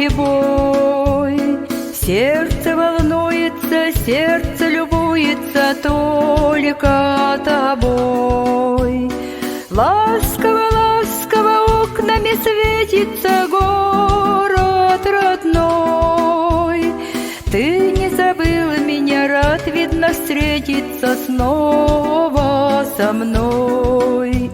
и бой. Сердце волнуется, сердце любуется только тобой. Ласково, ласково окнами светится город родной. Ты не забыл меня, рад, видно, встретиться снова со мной.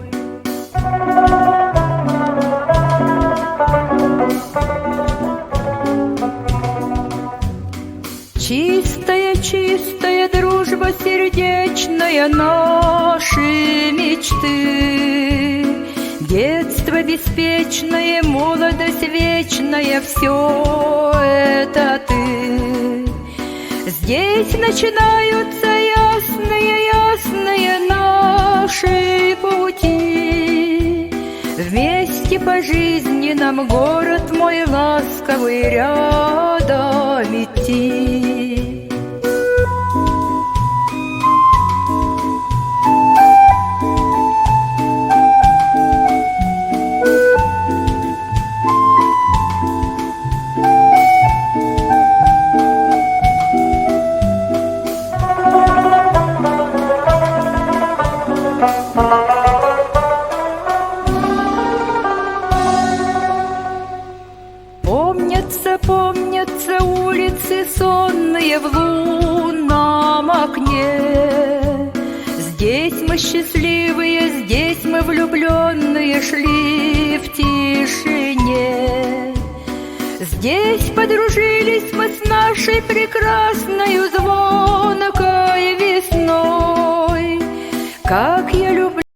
Чистая, чистая дружба сердечная, наши мечты. Детство беспечное, молодость вечная, все это ты. Здесь начинаются ясные, ясные наши пути. Вместе по жизни нам, город мой ласковый, рядом идти. Помнятся улицы сонные в лунном окне. Здесь мы счастливые, здесь мы влюбленные шли в тишине. Здесь подружились мы с нашей прекрасною звонкой весной. Как я люблю